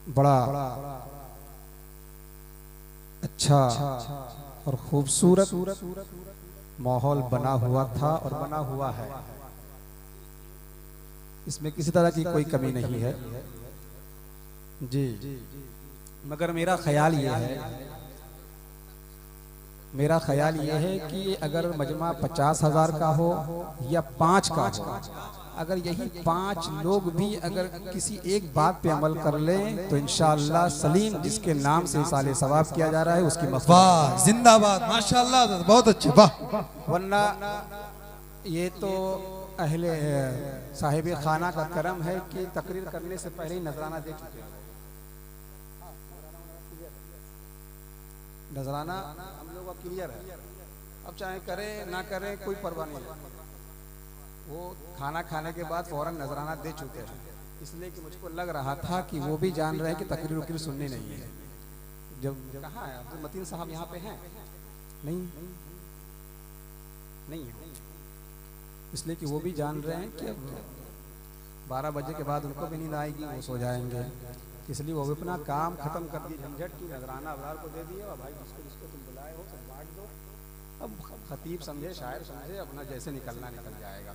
बड़ा अच्छा और खूबसूरत माहौल बना हुआ था और बना हुआ है। इसमें किसी तरह की कोई कमी नहीं है जी। मगर मेरा ख्याल ये है कि अगर मजमा 50,000 का हो या 5 का हो, अगर यही 5 लोग भी अगर किसी एक बात पे अमल कर लें तो इंशाअल्लाह सलीम जिसके नाम से साले सवाब किया जा रहा है उसकी मग़फ़िरत। वाह, जिंदाबाद, माशाअल्लाह, बहुत अच्छे, वाह। वरना ये तो अहले साहिब खाना का करम है कि तकरीर करने से पहले ही नजराना दे चुके हैं। नजराना हम लोग का क्लियर है, अब चाहे करें ना करें कोई परवाह नहीं है। वो खाना खाने के बाद फौरन नजराना दे चुके हैं, इसलिए कि मुझको लग रहा था कि वो भी जान रहे हैं कि तकरीर वकरीर सुननी नहीं है। जब कहाँ है अब्दुल मतीन साहब, यहाँ पे हैं? नहीं है, इसलिए कि वो भी जान रहे हैं कि अब 12 बजे के बाद उनको भी नींद आएगी, वो सो जाएंगे, इसलिए वो भी अपना काम खत्म कर दिए, झंझट की नजराना अबरार को दे दिए और भाई जिसको तुम बुलाए हो सब बांट दो। अब खतीब समझे, शायर समझे, अपना जैसे निकलना निकल जाएगा।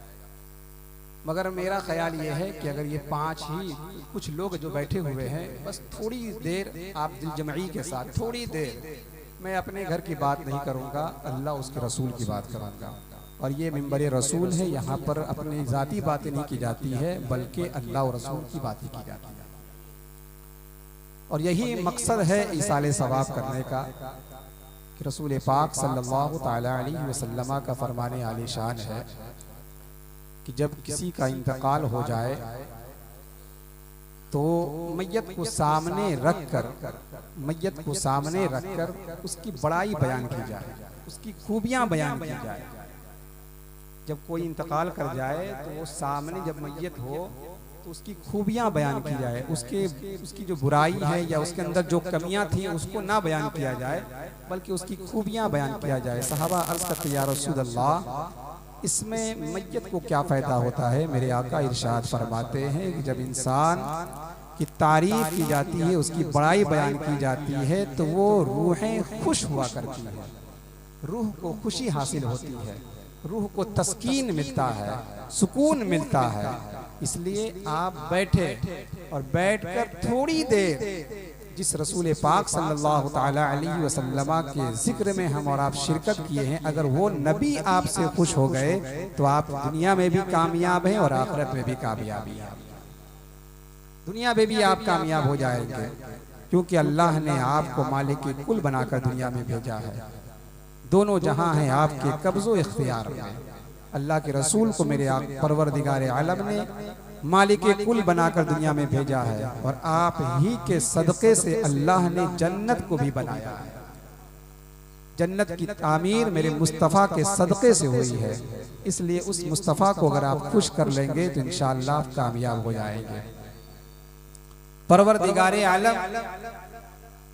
मगर मेरा ख्याल ये है कि अगर ये 5 ही कुछ लोग जो बैठे हुए हैं, बस थोड़ी देर आप दिल जमई के साथ, थोड़ी देर, मैं अपने घर की बात नहीं करूँगा, अल्लाह उसके रसूल की बात करूँगा। और ये मिंबर रसूल है, यहाँ पर अपनी ज़ाती बातें नहीं की जाती है बल्कि अल्लाह और रसूल की बातें की जाती है। और यही मकसद है इसाले सवाब करने का कि रसूल पाक सल्लल्लाहु तआला अलैहि वसल्लम का फरमाने आली शान है कि जब किसी का इंतकाल हो जाए तो मैयत को सामने रखकर उसकी बड़ाई बयान की जाए, उसकी खूबियां बयान की जाए। जब कोई इंतकाल कर जाए तो वो सामने जब मैयत हो तो उसकी खूबियां बयान की जाए, उसकी जो बुराई है या उसके अंदर जो कमियां थी उसको ना बयान किया जाए बल्कि उसकी खूबियां बयान किया जाए। सहाबा अर्ज़ करते या रसूल अल्लाह, इसमें मैयत को क्या फ़ायदा होता है? मेरे आका इरशाद फरमाते हैं कि जब इंसान की तारीफ की जाती है, उसकी बड़ाई बयान की जाती है तो वो रूहें खुश हुआ करती है, रूह को खुशी हासिल होती है, रूह को तस्कीन मिलता है, सुकून मिलता है। इसलिए आप बैठे और बैठकर थोड़ी देर जिस रसूल पाक सल्लल्लाहु तआला अलैहि वसल्लम के जिक्र में हम और आप शिरकत किए हैं, अगर वो नबी आपसे खुश हो गए तो आप दुनिया में भी कामयाब हैं और आखिरत में भी कामयाबी है। दुनिया में भी आप कामयाब हो जाएंगे क्योंकि अल्लाह ने आपको मालिक कुल बनाकर दुनिया में भेजा है। दोनों जहां हैं आपके कब्ज़ो इख्तियार में। अल्लाह के रसूल को मेरे परवरदिगार आलम ने मालिक कुल बनाकर दुनिया में भेजा है और आप ही के सदक़े से अल्लाह ने जन्नत को भी बनाया है। जन्नत की तामीर मेरे मुस्तफ़ा के सदक़े से हुई है, इसलिए उस मुस्तफ़ा को अगर आप खुश कर लेंगे तो इंशाअल्लाह कामयाब हो जाएंगे। परवरदिगार आलम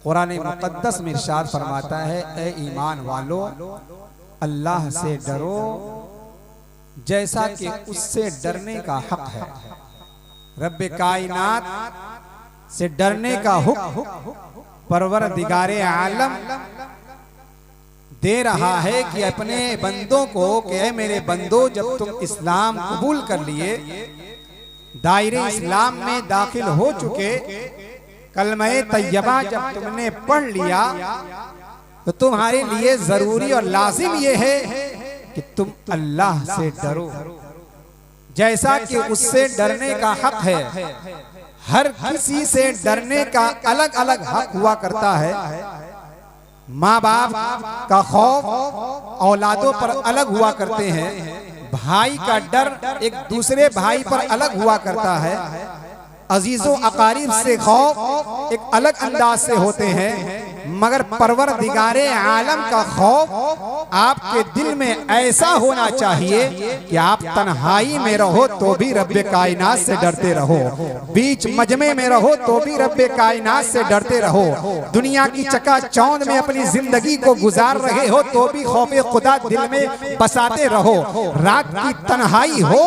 कुरान मुक़द्दस में इरशाद फरमाता है, ए ईमान वालो, अल्लाह से डरो जैसा कि उससे डरने का हक है। रब्बे कायनात से डरने का हुक्म परवरदिगार आलम दे रहा है कि अपने बंदों को कि ऐ मेरे बंदो, जब तुम इस्लाम कबूल कर लिए, दायरे इस्लाम में दाखिल हो चुके, कलमे तैयबा जब तुमने पढ़ लिया तो तुम्हारे लिए जरूरी और लाजिम ये है कि तुम अल्लाह से डरो जैसा कि उससे डरने का हक है। हर किसी से डरने का अलग अलग हक हुआ करता है। माँ बाप का खौफ औलादों पर अलग हुआ करते हैं, भाई का डर एक दूसरे भाई पर अलग हुआ करता है, अजीजों अकारीब से खौफ एक अलग अंदाज से होते हैं, मगर परवरदिगारे आलम का खौफ आपके दिल में ऐसा होना चाहिए कि आप तन्हाई में रहो तो भी रब्बे कायनात से डरते रहो, बीच मजमे में रहो तो भी रब्बे कायनात से डरते रहो, दुनिया की चकाचौंध में अपनी जिंदगी को गुजार रहे हो तो भी खौफे खुदा दिल में बसाते रहो। रात की तन्हाई हो,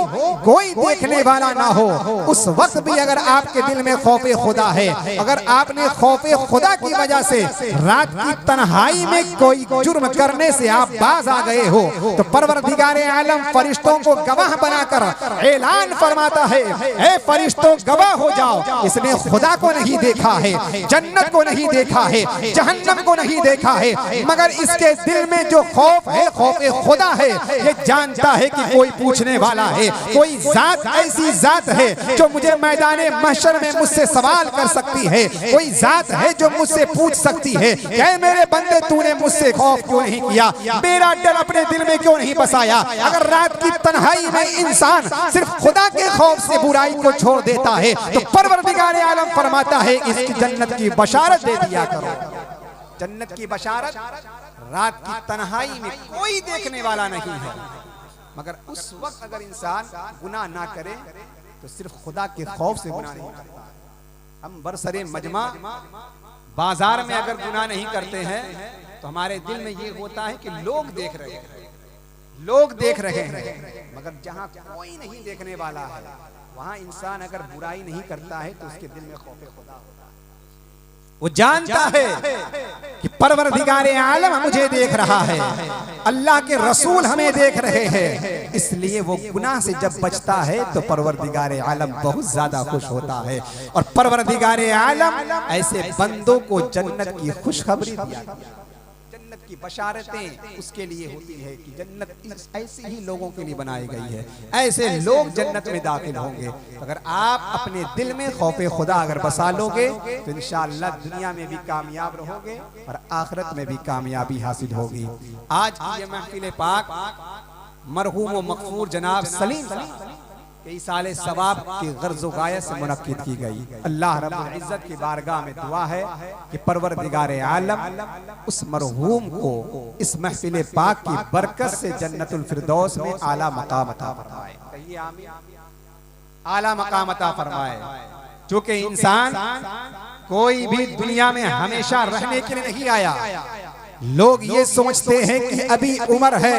कोई देखने वाला ना हो, उस वक्त भी अगर आपके दिल में खौफे खुदा है, अगर आपने खौफे खुदा की वजह से रात की तन्हाई में कोई जुर्म करने से आप बाज आ गए हो, तो परवरदिगारे आलम फरिश्तों को गवाह बनाकर ऐलान फरमाता है, ऐ फरिश्तों गवाह हो जाओ, इसने खुदा को नहीं देखा है, जन्नत को नहीं देखा है, जहन्नम को नहीं देखा है, मगर इसके दिल में जो खौफ है खौफे खुदा है। ये जानता है कि कोई पूछने वाला है, कोई जात ऐसी जात है जो मुझे मैदाने महशर में मुझसे सवाल कर सकती है, कोई जात है जो मुझसे पूछ सकती है, ऐ मेरे बंदे तूने मुझसे खौफ क्यों नहीं किया, मेरा डर अपने दिल में क्यों नहीं बसाया। अगर रात की तन्हाई में इंसान सिर्फ खुदा के खौफ से बुराई को छोड़ देता है तो परवरदिगारे आलम फरमाता है इसकी जन्नत की बशारत दे दिया करो। जन्नत की बशारत रात की तन्हाई में कोई देखने वाला नहीं है, मगर उस वक्त अगर इंसान गुनाह ना करे तो सिर्फ खुदा के खौफ से गुनाह नहीं करता। हम बरसरे मजमा बाजार में अगर गुनाह नहीं करते हैं तो हमारे दिल में ये होता है कि लोग देख रहे हैं, लोग देख रहे हैं, मगर जहां कोई नहीं देखने वाला है वहां इंसान अगर बुराई नहीं करता है तो उसके दिल में खौफ खुदा होता है। वो जानता है कि परवरदिगारे आलम मुझे देख रहा है, अल्लाह के रसूल हमें देख रहे हैं, इसलिए वो गुनाह से जब बचता है तो परवरदिगारे आलम बहुत ज्यादा खुश होता है। और परवरदिगारे आलम ऐसे बंदों को जन्नत की खुशखबरी दिया, जन्नत की बशारतें उसके लिए होती है कि जन्नत ऐसे ही लोगों के लिए बनाई गई है, ऐसे लोग जन्नत में दाखिल होंगे। अगर आप अपने दिल में खौफे खुदा अगर बसा लोगे तो इंशाअल्लाह दुनिया में भी कामयाब रहोगे और आखिरत में भी कामयाबी हासिल होगी। आज की ये महफिल पाक मरहूम व मगफूर जनाब सलीम कई साले सवाब की गर्ज गायत से मुनक्किद की गई। अल्लाह रब्बुल इज्जत की बारगाह में दुआ है कि परवरदिगारे आलम उस मरहूम को इस महफिल पाक की बरकत से जन्नतुल फिरदौस में आला मकाम अता फरमाए। कहिए आमीन। आला मकाम अता फरमाए। चूंकि इंसान कोई भी दुनिया में हमेशा रहने के लिए नहीं आया, लोग ये सोचते हैं कि अभी उम्र है,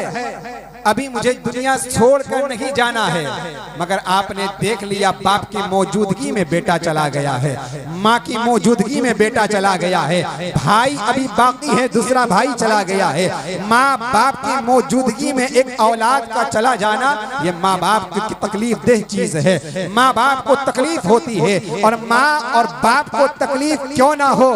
अभी मुझे दुनिया छोड़कर नहीं जाना है, मगर आपने देख लिया बाप की मौजूदगी में बेटा चला गया है, माँ की मौजूदगी में बेटा चला गया है, भाई अभी बाकी है दूसरा भाई चला गया है। माँ बाप की मौजूदगी में एक औलाद का चला जाना ये माँ बाप की तकलीफ देह चीज है। माँ बाप को तकलीफ होती है और माँ और बाप को तकलीफ क्यों ना हो।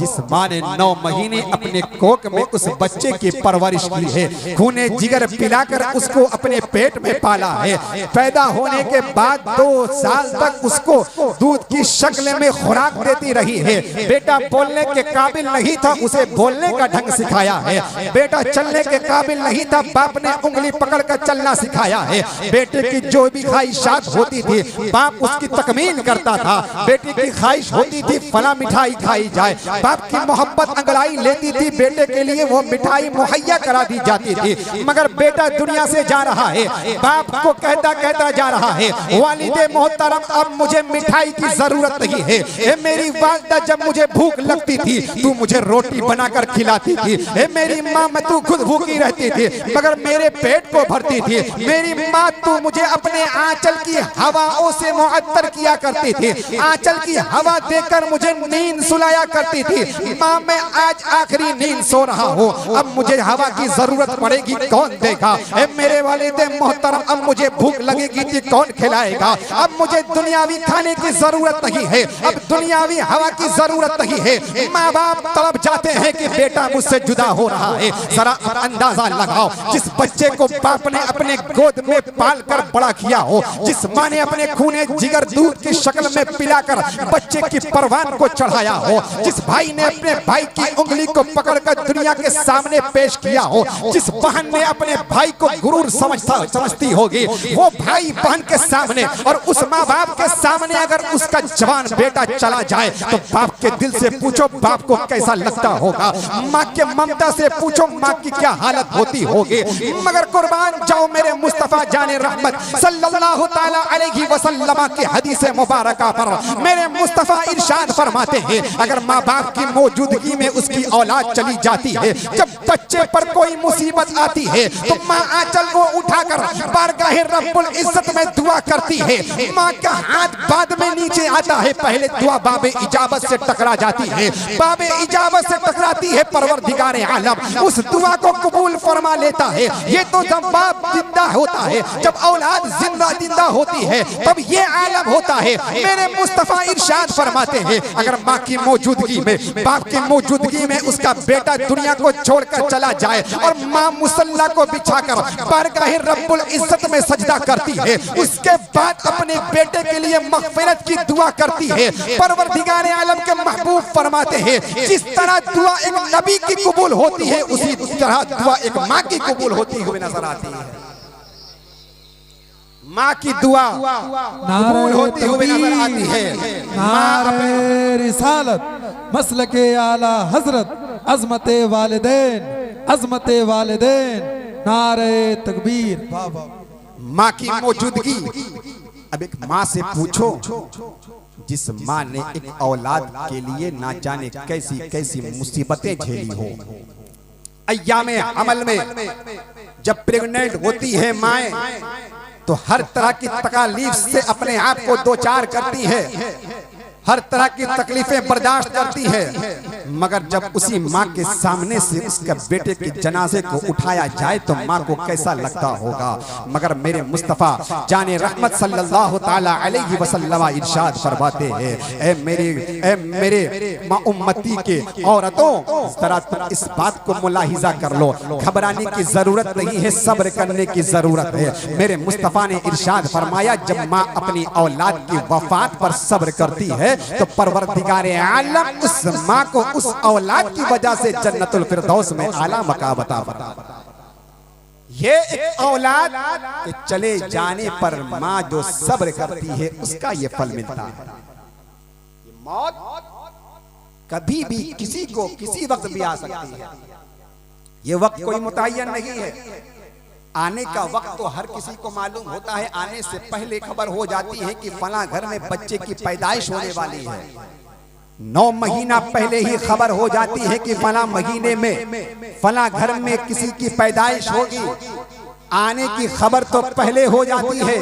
जिस माँ ने 9 महीने अपने कोख में उस बच्चे की परवरिश की है, खूने जिगर पिलाकर उसको अपने पेट में पाला है, पैदा होने के बाद 2 साल तक उसको दूध की शक्ल में खुराक देती रही है। बेटा बोलने के काबिल नहीं था, उसे बोलने का ढंग सिखाया है। बेटा चलने के काबिल नहीं था, बाप ने उंगली पकड़कर चलना सिखाया है। बेटे की जो भी ख्वाहिशात होती थी बाप उसकी तकमील करता था। बेटी की ख्वाहिश होती थी फला मिठाई खाई जाए, बाप की मोहब्बत अंगड़ाई लेती थी, बेटे के लिए वो मिठाई मुहैया करा दी जाती थी। मगर बेटा दुनिया से जा रहा है, बाप को कहता कहता जा रहा है, वालिदे मोहतरम अब मुझे मिठाई की जरूरत नहीं है। ए मेरी वालिदा जब मुझे भूख लगती थी तू मुझे रोटी बनाकर खिलाती थी। ए मेरी माँ मैं तू खुद भूखी रहती थी मगर मेरे पेट को भरती थी। मेरी माँ तू मुझे अपने आंचल की हवाओं से मुअत्तर किया करती थी, आंचल की हवा देकर मुझे नींद सुलाया करती थी। माँ मैं आज आखिरी नींद सो रहा हूँ, अब मुझे हवा की जरूरत पड़ेगी कौन देगा। ए मेरे वालिदे मोहतरम अब मुझे भूख लगेगी थी कौन खिलाएगा। अब मुझे दुनियावी खाने की जरूरत नहीं है, अब दुनियावी हवा की जरूरत नहीं है। माँ बाप तड़प जाते हैं कि बेटा मुझसे जुदा हो रहा है। जरा अंदाजा लगाओ, जिस बच्चे को बाप ने अपने गोद में पाल कर बड़ा किया हो, जिस माँ ने अपने खूने जिगर दूध की शक्ल में पिलाकर बच्चे की परवान को चढ़ाया हो, जिस भाई ने अपने भाई की उंगली को पकड़कर दुनिया के सामने पेश किया हो, जिस बहन ने अपने भाई को गुरूर समझती होगी, वो भाई बहन के सामने और उस माँ बाप के सामने अगर उसका जवान बेटा चला जाए तो बाप के दिल से पूछो बाप को कैसा लगता होगा, माँ के ममता से पूछो माँ की क्या हालत होती होगी। मगर कुर्बान जाओ मेरे मुस्तफा जाने रहमत सल्लल्लाहु ताला अलैहि वसल्लम की हदीस मुबारका पर मेरे मुस्तफा इरशाद फरमाते हैं, अगर माँ बाप की मौजूदगी में उसकी औलाद चली जाती है, जब बच्चे पर कोई मुसीबत आती है तो माँ आंचल को उठाकर बारगाह रब्बुल इज्जत में दुआ करती है। माँ का हाथ बाद में नीचे आता है, पहले दुआ बाबे इजाबत से टकरा जाती है, बाबे इजाबत से टकराती है, परवरदिगार आलम उस दुआ को कबूल फरमा लेता है। ये तो जब बाप जिंदा होता है, जब औलाद जिंदा होती है, तब ये आलम होता है। मेरे मुस्तफा इरशाद फरमाते हैं, अगर माँ की मौजूदगी में, बाप की मौजूदगी में उसका बेटा दुनिया को छोड़कर चला जाए और माँ मुसल्ला को बिछाकर बारगाह रब्बुल इज्जत में सजदा करती है, उसके बाद अपने बेटे के लिए मगफिरत की दुआ करती है, परवरदिगार आलम के महबूब फरमाते हैं, जिस तरह दुआ एक नबी की कबूल होती है, उसी तरह दुआ एक माँ की कबूल होती हुई नजर आती है। माँ की दुआ कबूल होती हुई नजर आती है। नारे रिसालत मसलके आला हजरत अजमते वालिदैन अजमते वालिदैन नारे तकबीर। माँ की मौजूदगी, अब एक माँ से पूछो जिस माँ ने एक औलाद के लिए ना जाने कैसी कैसी मुसीबतें झेली हो। अय्यामे अमल में जब प्रेग्नेंट होती है माएँ तो हर तरह की तकलीफ से अपने आप को दो चार करती है, हर तरह की तकलीफें बर्दाश्त करती है, मगर जब उसी माँ के सामने से उसके बेटे के जनाजे को उठाया जाए तो माँ को कैसा लगता होगा। मगर मेरे मुस्तफ़ा जाने रहमत सल्लल्लाहु ताला अलैहि वसल्लम इरशाद फरमाते हैं, ए मेरे माँ उम्मती के औरतों, जरा तुम इस बात को मुलाहिजा कर लो, घबराने की जरूरत नहीं है, सब्र करने की जरूरत है। मेरे मुस्तफ़ा ने इरशाद फरमाया, जब माँ अपनी औलाद की वफात पर सब्र करती है तो परवरदिगार आलम उस माँ को उस औलाद की वजह से जन्नतुल फिरदौस में आला मकाम अता फरमाता। ये एक औलाद के चले जाने पर माँ जो सब्र करती है उसका ये फल मिलता है। मौत कभी भी किसी को किसी वक्त भी आ सकती है, ये वक्त कोई मुतय्यन नहीं है। आने का वक्त तो हर किसी को मालूम होता है, आने से पहले खबर हो जाती है कि फला घर में बच्चे की पैदाइश होने वाली है। 9 महीना पहले ही खबर हो जाती है कि फला महीने में फला घर में किसी की पैदाइश होगी। आने की खबर तो पहले हो जाती है,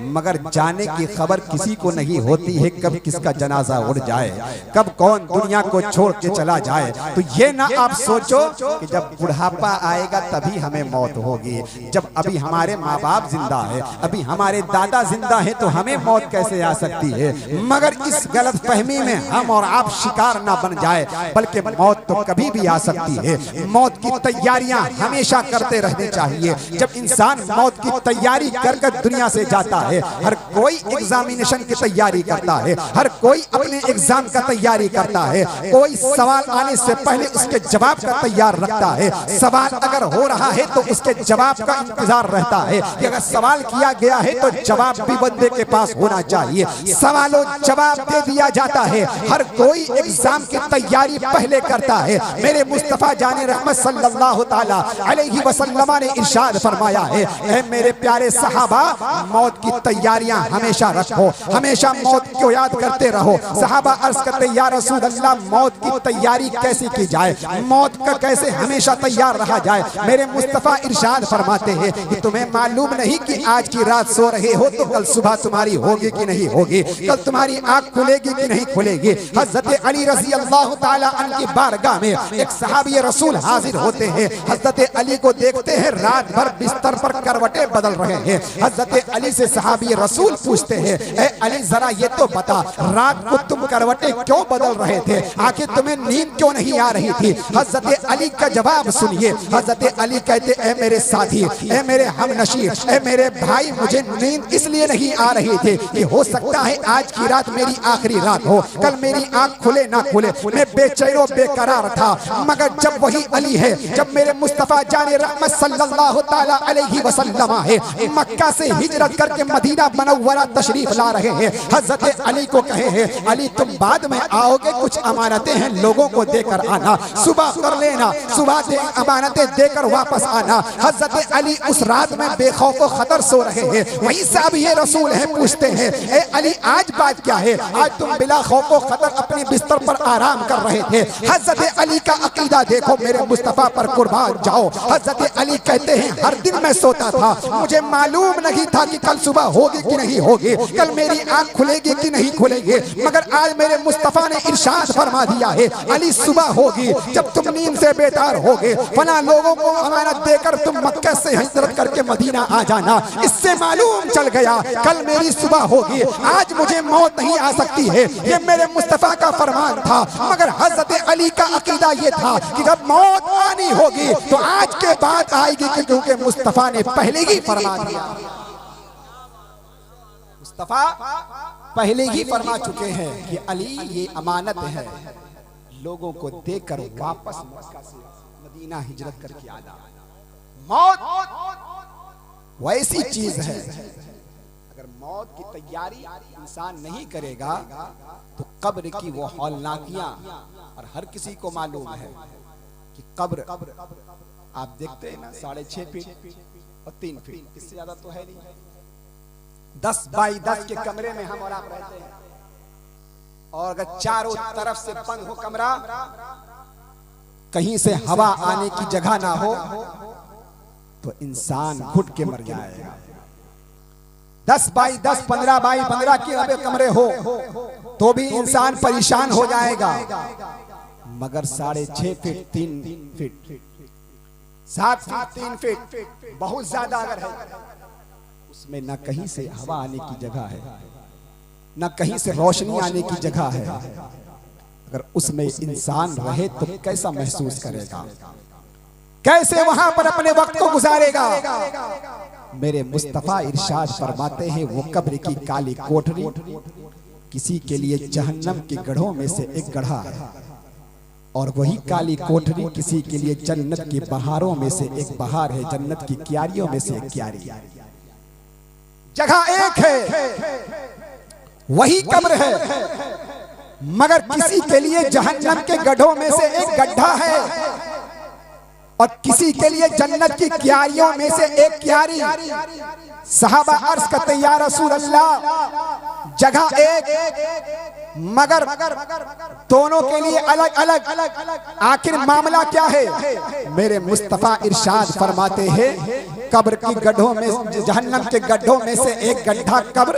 मगर जाने की खबर किसी को नहीं होती है, कब किसका जनाजा उड़ जाए, कब कौन दुनिया को छोड़ के चला जाए। तो ये ना आप सोचो कि जब बुढ़ापा आएगा तभी हमें मौत होगी। जब अभी हमारे माँ बाप जिंदा है, अभी हमारे दादा जिंदा है, तो हमें मौत कैसे आ सकती है। मगर इस गलत फहमी में हम और आप शिकार ना बन जाए, बल्कि मौत तो कभी भी आ सकती है। मौत की तैयारियां हमेशा करते रहनी चाहिए। जब इंसान मौत की तैयारी कर कर दुनिया से जाता है, हर कोई एग्जामिनेशन की तैयारी करता है, हर कोई अपने एग्जाम का तैयारी करता है, कोई सवाल आने से पहले उसके जवाब का तैयार रखता है। सवाल अगर हो रहा है तो उसके जवाब का इंतजार रहता है कि अगर सवाल किया गया है तो जवाब भी बंदे के पास होना चाहिए। सवालों जवाब दे दिया जाता है, हर कोई एग्जाम की तैयारी पहले करता है। मेरे मुस्तफा जाने रहमत सल्लल्लाहु ताला अलैहि वसल्लम ने इरशाद फरमाया है, ऐ मेरे प्यारे सहाबा, मौत की तैयारियां हमेशा रखो, हमेशा मौत को याद करते रहो। सहाबा अर्ज करते, या रसूल अल्लाह, मौत की तैयारी कैसे की जाए, मौत का कैसे हमेशा तैयार रहा जाए। मेरे मुस्तफा इरशाद फरमाते हैं कि तुम्हें मालूम नहीं कि आज की रात सो रहे हो तो कल सुबह तुम्हारी होगी कि नहीं होगी, कल तुम्हारी आंख खुलेगी कि नहीं खुलेगी। हजरत अली रजी अल्लाह ताला अन्हु की बारगाह में एक सहाबी रसूल हाजिर होते हैं। हजरत अली को देखते हैं रात भर बिस्तर पर करवटें बदल रहे हैं। हजरत अली से सहाबी रसूल पूछते हैं, ए अली जरा ये तो बता, रात को तुम करवटें क्यों बदल रहे थे, आखिर तुम्हें नींद क्यों नहीं आ रही थी। हजरत अली का जवाब सुनिए। हजरत अली कहते, ए मेरे साथी, ए मेरे हमनशीर, ए मेरे भाई, मुझे नींद इसलिए नहीं आ रही थी कि हो सकता है आज की रात मेरी आखिरी रात हो, कल मेरी आंख खुले ना खुले, मैं बेचैन बेकरार था। मगर जब वही अली है, जब मेरे मुस्तफा जाने रहमत सल्लल्लाहु ताला अलैहि वसल्लम है, मक्का से हिजरत करके मदीना मनव्वरा तशरीफ ला रहे हैं, हजरत अली को कहे हैं अली तुम बाद में आओगे, कुछ अमानतें हैं लोगों को देकर आना, सुबह कर लेना, सुबह दे अमानतें देकर वापस आना। हजरत अली उस रात में बेखौफ खतर सो रहे हैं, वहीं से अब ये रसूल है पूछते हैं ए अली आज बात क्या है, आज तुम बिला खौफ खतर अपने बिस्तर पर आराम कर रहे थे। हजरत अली का अकीदा देखो, मेरे मुस्तफा पर कुर्बान जाओ। हजरत अली कहते हैं हर दिन मैं सोता था, मुझे मालूम नहीं था कि कल सुबह होगी कि नहीं होगी, कल मेरी आंख खुलेगी कि नहीं खुलेगी, मगर आज मेरे मुस्तफा ने इरशाद फरमा दिया है अली सुबह होगी, जब तुम नींद से बेदार होगे फला लोगों को अमानत देकर तुम मक्का से हिजरत करके मदीना आ जाना। इससे मालूम चल गया कल मेरी सुबह होगी, आज मुझे मौत नहीं आ सकती है, ये मेरे मुस्तफा का फरमान था। मगर हजरत अली का अकीदा ये था कि जब मौत आनी होगी तो आज के बाद आएगी, क्योंकि मुस्तफा ने पहले ही फरमा दिया, मुस्तफा पहले ही फरमा चुके हैं कि अली ये अमानत है, लोगों को देकर वापस मक्का से मदीना हिजरत करके आना। मौत वैसी चीज है, अगर मौत की तैयारी इंसान नहीं करेगा तो कब्र की वो हौलनाकियां, और हर किसी को मालूम है कि कब्र आप देखते हैं ना 6.5 फीट और 3 फीट, इससे ज्यादा तो है नहीं। 10 बाई 10 के कमरे में हम और आप रहते हैं, और अगर चारों तरफ से बंद हो कमरा, कहीं से हवा आने की जगह ना हो तो इंसान घुट के मर जाएगा। 10 बाई 10 15 बाई 15 के अबे कमरे हो तो भी इंसान परेशान हो जाएगा, मगर 6.5 फीट 3 फीट 7 फीट 3 फीट बहुत ज्यादा अगर है, उसमें न कहीं से हवा आने की जगह है, न कहीं से रोशनी आने की जगह है। अगर उसमें इंसान रहे तो कैसा महसूस करेगा, कैसे वहां पर अपने वक्त को गुजारेगा। मेरे मुस्तफा इरशाद फरमाते हैं वो कब्र की काली कोठरी किसी के लिए जहन्नम के गढ़ों में से एक गढ़ा है, और वही काली कोठरी किसी के लिए जन्नत की बहारों में से एक बहार है, जन्नत की क्यारियों में से एक क्यारी है। जगह एक है, वही कब्र है, मगर किसी के लिए जहन्नम के गड्ढों में से एक गड्ढा है, और किसी के लिए जन्नत की क्यारियों में से एक क्यारी। सहाबा अर्ज करते या रसूल अल्लाह जगह एक मगर दोनों के लिए अलग अलग, आखिर मामला क्या है। मेरे मुस्तफा इरशाद फरमाते हैं कब्र की गड्ढों में, जहन्नम के गड्ढों में से एक गड्ढा कब्र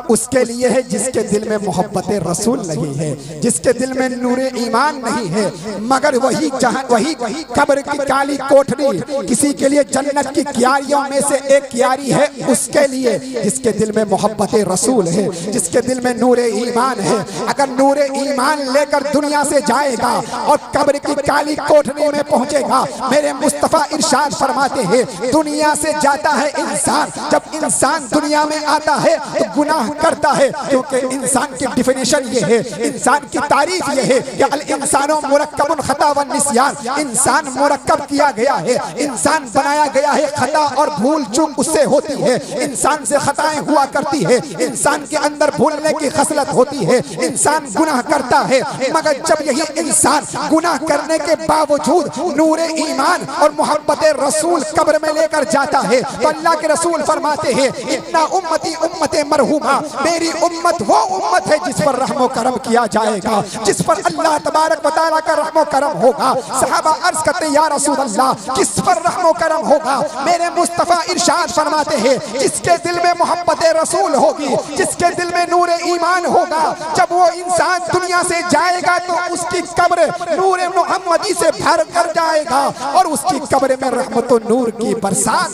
उसके लिए है जिसके दिल में मोहब्बत रसूल नहीं है, जिसके दिल में नूरे ईमान नहीं है। मगर वही कब्र की काली कोठरी किसी के लिए जन्नत की क्यारियों में से एक क्यारी है, उसके लिए जिसके दिल में मोहब्बत रसूल है, जिसके दिल में नूरे ईमान है। अगर नूरे ईमान लेकर दुनिया से जाएगा और कब्र की काली कोठरी में पहुंचेगा, मेरे मुस्तफा इरशाद फरमाते हैं दुनिया से जाता है इंसान, जब इंसान दुनिया में आता है तो गुनाह करता है, क्योंकि इंसान की डिफिनेशन ये है, इंसान की तारीफ ये है कि अल इंसानो मुरक्कबुन खता व निस्यान, इंसान मुरक्कब किया गया है, इंसान बनाया गया है, खता और भूल चूक उससे होती है, इंसान से खताएं हुआ करती है, इंसान के अंदर भूलने की खसलत होती है, इंसान गुनाह करता है। मगर जब यही इंसान गुनाह करने के बावजूद नूरे ईमान और मोहब्बत रसूल कब्र में लेकर जाता है तो अल्लाह के रसूल फरमाते हैं इन्ना उम्मती उम्मते मरहुमा, मेरी उम्मत वो उम्मत है जिस पर रहमो करम किया जाएगा, जिस पर अल्लाह तबारक व तआला का रहमो करम होगा। सहाबा अर्ज करते या रसूल अल्लाह किस पर रहमो करम होगा। मेरे मुस्तफा इरशाद फरमाते हैं जिसके दिल में मोहब्बत रसूल होगी, जिसके दिल में नूरे ईमान होगा, जब वो इंसान दुनिया से जाएगा तो उसकी कब्र नूरे मोहम्मदी से भर कर जाएगा और उसकी कब्र में रहमत और नूर की बरसात,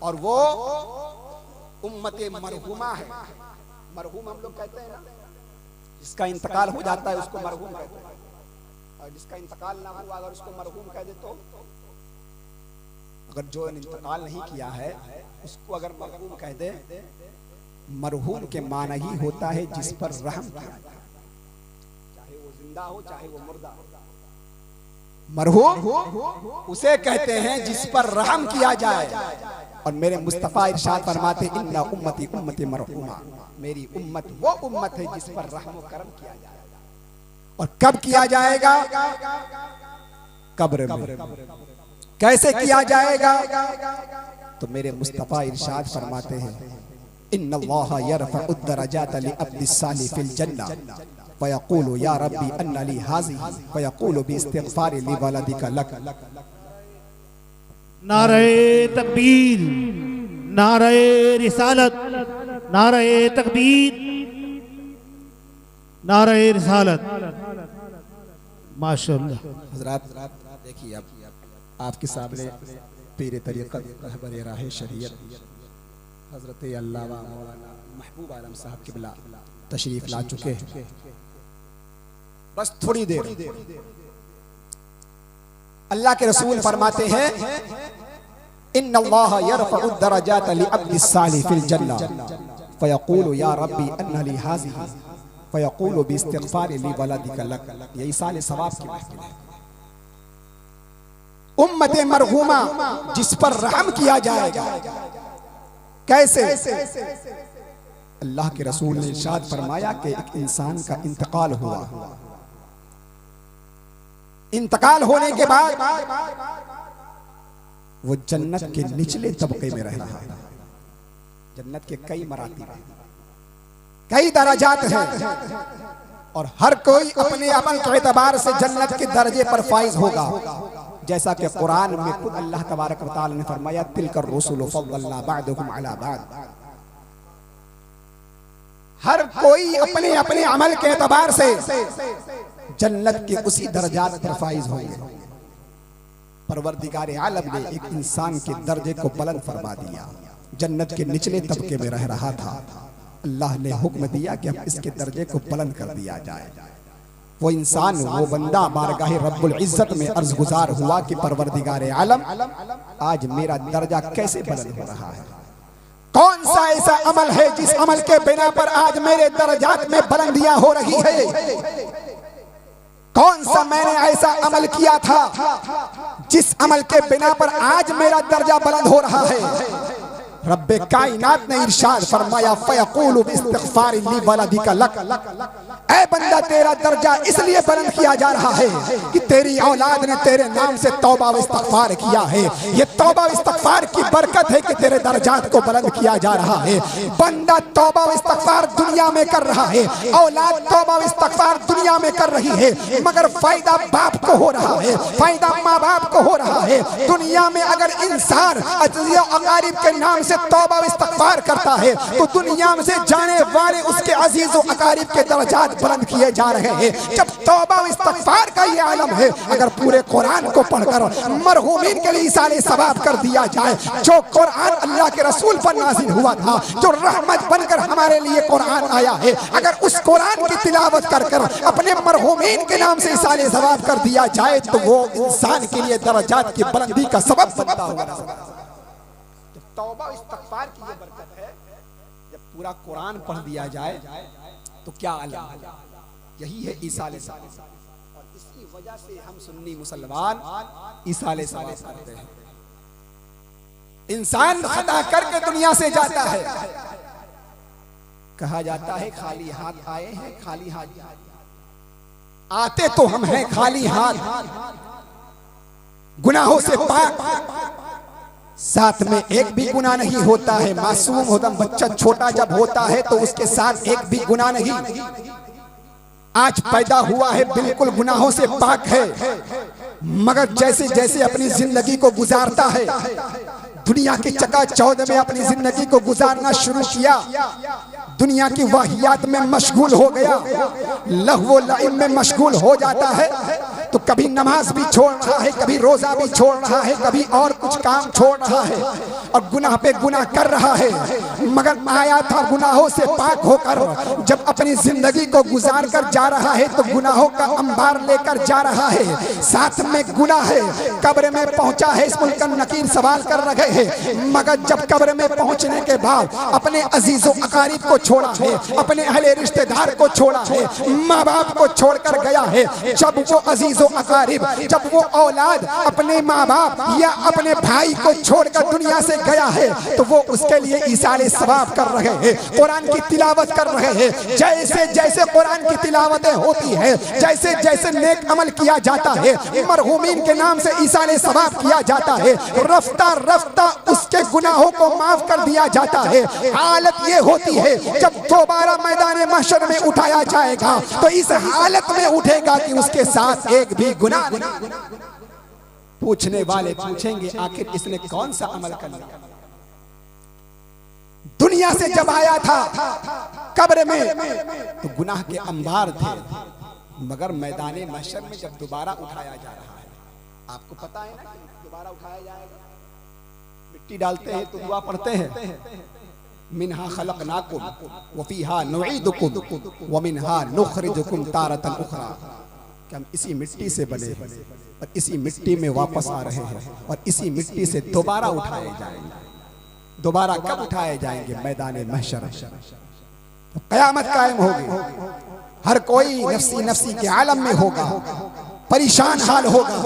और वो उम्मते मरहुमा है। मरहुम हम लोग कहते हैं ना, जिसका इंतकाल हो जाता है उसको मरहुम कहते हैं, और जिसका इंतकाल ना हुआ अगर उसको मरहुम कह दे तो, अगर जो इंतकाल नहीं किया है उसको अगर मरहुम कह दे, मरहूम के माना ही होता है जिस पर रहम किया जाए, चाहे वो जिंदा हो चाहे वो मुर्दा हो। मरहूम उसे कहते हैं जिस पर रहम किया जाए, और मेरे मुस्तफ़ा इरशाद फरमाते इन्ना उम्मती उम्मती मरहुमा, मेरी उम्मत वो उम्मत है जिस पर रहम व करम किया जाएगा। और कब किया जाएगा? कब्र में। कैसे किया जाएगा? तो मेरे मुस्तफ़ा इरशाद फरमाते हैं इन्नल्लाह यरफ़उ दरजात लिअब्दिस सालिह फिल जन्नह फयक़ूलु या रब्बी अन्ना ली हाज़िही फयक़ूलु बिइस्तिग़फ़ारि लिवलदिका लक। नारे तकबीर, नारे रिसालत, नारे तकबीर, नारे रिसालत। माशाअल्लाह। हज़रात देखिए, अब आपके सामने पीर तरीक़त रहबर राह शरीयत हज़रत अल्लामा मौलाना महबूब आलम साहब क़िबला तशरीफ ला चुके हैं। बस थोड़ी देर अल्लाह के रसूल फरमाते हैं इन्नल्लाह यरफ़उ दरजात लिअब्दिस सालिह फिल जन्नह फयक़ूलु या रब्बी अन्ना ली हाज़िही फयक़ूलु बिइस्तिग़फ़ारि लिवलदिका लक। यही साले सवाब की महफिल है। उम्मत मरहूमा जिस पर रहम किया जाएगा। कैसे? अल्लाह के रसूल ने इरशाद फरमाया कि एक इंसान का इंतकाल हुआ, इंतकाल होने के बाद वो जन्नत के निचले तबके में रह रहा है। जन्नत के कई मरातिब हैं, कई दराजात हैं और हर कोई अपने अमल के एतबार से जन्नत के दर्जे पर फाइज होगा। जैसा कि कुरान में खुद अल्लाह तबारक व तआला ने फरमाया तिलकर रुसुलु फद्दलना बअदहुम अला बअद। हर कोई अपने अपने अमल के एतबार से जन्नत के उसी दर्जात पर फाइज होंगे। परवरदिगार आलम ने एक इंसान के दर्जे को बुलंद फरमा दिया। जन्नत के निचले तबके में रह रहा था, अल्लाह ने हुक्म दिया कि अब इसके दर्जे को बुलंद कर दिया जाए। वो इंसान, वो बंदा बारगाह रब्बुल इज्जत में अर्ज गुजार हुआ कि परवरदिगार आलम आज मेरा दर्जा कैसे बुलंद हो रहा है। कौन सा ऐसा अमल है जिस अमल के बिना पर आज मेरे दर्जात में बुलंदियां हो रही है? कौन सा मैंने ऐसा अमल किया था जिस अमल के बिना पर आज मेरा दर्जा बुलंद हो रहा है? रब्बे कायनात ने इरशाद फरमाया फयक़ूलु बिइस्तिग़फ़ारि लिवलदिका लक। ऐ बंदा, तेरा दर्जा इसलिए बुलंद किया जा रहा है कि तेरी औलाद ने तेरे नाम से तौबा व इस्तिग़फ़ार किया है। ये तौबा व इस्तिग़फ़ार की बरकत है कि तेरे दर्जात को बुलंद किया जा रहा है। बंदा तौबा व इस्तिग़फ़ार दुनिया में कर रहा है, औलाद तौबा व इस्तिग़फ़ार दुनिया में कर रही है, मगर फायदा बाप को हो रहा है, फायदा माँ बाप को हो रहा है। दुनिया में अगर इंसान अज़ीज़ व अक़ारिब के नाम से तौबा व इस्तिग़फ़ार करता है तो दुनिया में से जाने वाले उसके अज़ीज़ व अक़ारिब के दर्जात बुलंद किए जा रहे हैं। जब तौबा व इस्तिग़फ़ार का ये आलम है, अगर पूरे कुरान को पढ़कर मरहूमीन के लिए इसाले सवाब कर दिया जाए, जो कुरान अल्लाह के रसूल पर नाज़िल हुआ था, जो रहमत बनकर हमारे लिए कुरान आया है, अगर उस कुरान की तिलावत कर कर अपने मरहूमीन के नाम से इसाले सवाब कर दिया जाए तो वो इंसान के लिए दर्जात की बुलंदी का सबब बनता होगा। तौबा इस्तिग़फ़ार की ये बरकत है। जब पूरा कुरान पढ़ दिया जाए तो क्या आलम है। यही है इसाले सवाब, और इसी वजह से हम सुन्नी मुसलमान इसाले सवाब करते हैं। इंसान खता करके दुनिया से जाता है, कहा जाता है खाली हाथ आए हैं, खाली हाथ आते तो हम हैं खाली हाथ, गुनाहों से पाक, साथ में एक भी गुनाह नहीं होता है। मासूम होता बच्चा छोटा जब होता है तो उसके साथ एक भी गुनाह नहीं। आज पैदा हुआ है बिल्कुल गुनाहों से पाक है, मगर जैसे जैसे अपनी जिंदगी को गुजारता है, दुनिया की चकाचौंध में अपनी जिंदगी को गुजारना शुरू किया, दुनिया की वाहियात में मशगूल हो गया, लहव लाइम में मशगूल हो जाता है, तो कभी नमाज भी छोड़ रहा है, कभी रोजा भी छोड़ रहा है, कभी और कुछ काम छोड़ रहा है और गुनाह पे गुनाह कर रहा है। मगर आया था गुनाहों से पाक होकर, जब अपनी जिंदगी को गुजार कर जा रहा है तो गुनाहों का अंबार लेकर जा रहा है, साथ में गुनाह है। कब्र में पहुंचा है, इस मुल्क नकीर सवाल कर रहे हैं, मगर जब कब्र में पहुंचने के बाद अपने अजीजों अकारीब को छोड़ा है, अपने अहले रिश्तेदार को छोड़ा है, माँ बाप को छोड़कर गया है। जब वो अजीजों अजीजो अकारिब, जब वो औलाद अपने माँ बाप या अपने भाई को छोड़कर दुनिया से गया है तो वो उसके लिए इसाले सवाब कर रहे हैं, कुरान की तिलावत कर रहे हैं। जैसे जैसे कुरान की तिलावतें होती है, जैसे जैसे नेक अमल किया जाता है, मरहूमीन के नाम से इसाले सवाब किया जाता है, रफ्ता रफ्ता उसके गुनाहों को माफ कर दिया जाता है। हालत ये होती है जब दोबारा मैदान महशर में उठाया जाएगा तो इस हालत में उठेगा कि उसके साथ एक भी गुनाह नहीं। पूछने वाले पूछेंगे आखिर इसने कौन सा अमल कर लिया। दुनिया से जब आया था कब्र में तो गुनाह के अंबार थे, मगर मैदान महशर में जब दोबारा उठाया जा रहा है, आपको पता है ना कि दोबारा उठाया जाएगा। मिट्टी डालते हैं तो दुआ पढ़ते हैं, मिनहा खलकनाकुम व फीहा नुईदुकुम व मिनहा नुखरिजुकुम तारतन उखरा, कि हम इसी मिट्टी से बने हैं और इसी मिट्टी में वापस आ रहे हैं और इसी मिट्टी से दोबारा उठाए जाएंगे। दोबारा कब उठाए जाएंगे? मैदान महशर। तो कयामत कायम होगी, हर कोई नफ्सी नफ्सी के आलम में होगा, परेशान हाल होगा,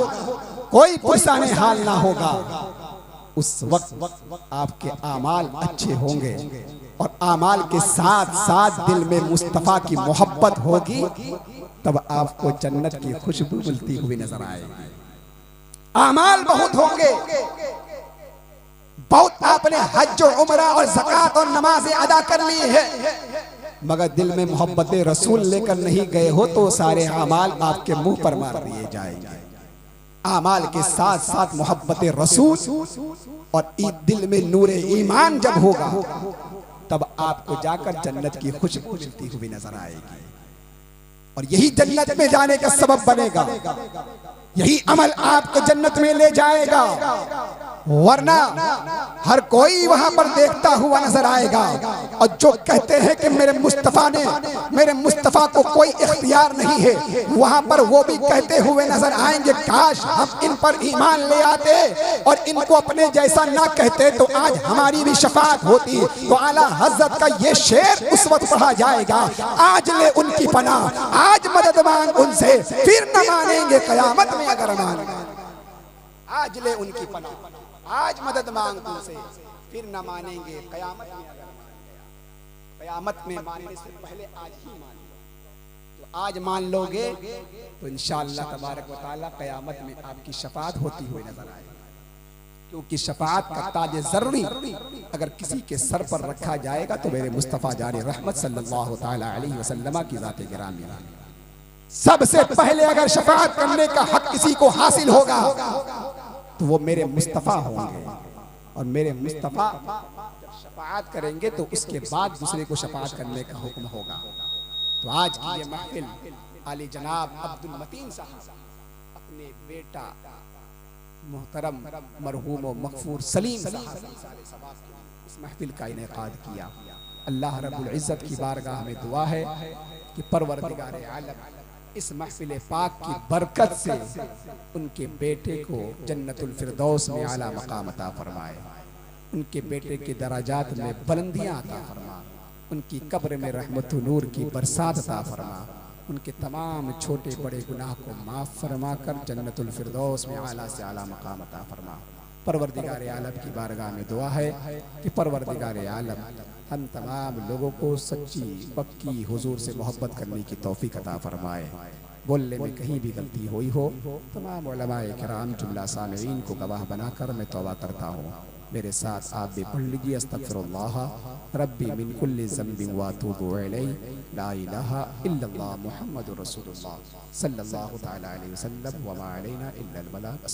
कोई पुरसाने हाल ना होगा। उस वक्त आपके आमाल अच्छे होंगे और आमाल के साथ साथ दिल में मुस्तफा की मोहब्बत होगी, तब आपको जन्नत की खुशबू मिलती हुई नजर आएगी। आमाल बहुत होंगे, बहुत आपने हज और उमरा और ज़कात और नमाजें अदा कर ली है, मगर दिल में मोहब्बत रसूल लेकर नहीं गए हो तो सारे आमाल आपके मुंह पर मार दिए जाएंगे। आमाल के साथ साथ मोहब्बत रसूल और दिल में नूरे ईमान जब होगा तब आपको जाकर जन्नत की खुशबू मिलती हुई नजर आएगी और यही जन्नत में जाने का सबब बनेगा। यही अमल आपको जन्नत में ले जाएगा, वरना हर कोई वहां पर देखता हुआ नजर आएगा। और जो कहते हैं कि मेरे मुस्तफा को कोई इख्तियार नहीं है, वहां पर वो भी कहते हुए नजर आएंगे काश हम इन पर ईमान ले आते और इनको अपने जैसा ना कहते तो आज हमारी भी शफाअत होती। तो आला हजरत का ये शेर उस वक्त पढ़ा जाएगा, आज ले उनकी पनाह, आज मदद मांग उनसे, फिर न मानेंगे कयामत में अगर मांगे। आज ले उनकी पनाह, आज मदद मांग तुमसे, फिर न मानेंगे कयामत में अगर मान गया। कयामत में मानने से पहले आज ही मान लो। तो आज मान लोगे तो इंशाअल्लाह तबारक व तआला कयामत में आपकी शफाअत होती हुई नजर आएगी। क्योंकि शफाअत का ताज जरूरी अगर किसी के सर पर रखा जाएगा तो मेरे मुस्तफा जाने रहमत सल्लल्लाहु तआला अलैहि वसल्लम की ज़ात गिरामी। सबसे पहले अगर शफाअत करने का हक किसी को हासिल होगा तो वो मेरे मुस्तफ़ा होंगे और मेरे मुस्तफ़ा जब शफाअत करेंगे तो उसके बाद दूसरे को शफाअत करने का हुक्म होगा। तो आज की ये महफिल आली जनाब अब्दुल मतीन साहब अपने बेटा मोहतरम मरहूम व मगफूर सलीम साहब इस महफिल का इनेकाद किया। अल्लाह रब्बुल इज़्ज़त की बारगाह में दुआ है कि परवरदिगार आलम इस महफिल पाक की बरकत से उनके बेटे को जन्नतुल फिरदौस में आला मकाम अता फरमाए, उनके बेटे के दराजात में बुलंदियां अता फरमा, उनकी कब्र में रहमत नूर की बरसात अता फरमा, उनके तमाम छोटे बड़े गुनाह को माफ़ फरमा कर जन्नतुल फिरदौस में आला से आला मकाम अता फरमा। परवरदिगार आलम की बारगाह में दुआ है कि परवरदिगार आलम हम तमाम लोगों को सच्ची पक्की हुजूर से मोहब्बत करने की तौफीक अता फरमाए। बोलने में कहीं भी गलती हुई हो तमाम उलमाए किराम जुमला सामिईन को गवाह बनाकर मैं तौबा करता हूँ। मेरे साथ आप भी पढ़ लीजिए, अस्तगफिरुल्लाह रब्बी मिन कुल्लि ज़ंबिन व अतूबु इलैहि, ला इलाहा इल्लल्लाह मुहम्मदुर रसूलुल्लाह सल्लल्लाहु तआला अलैहि वसल्लम व मा अलैना इल्लल बलाग।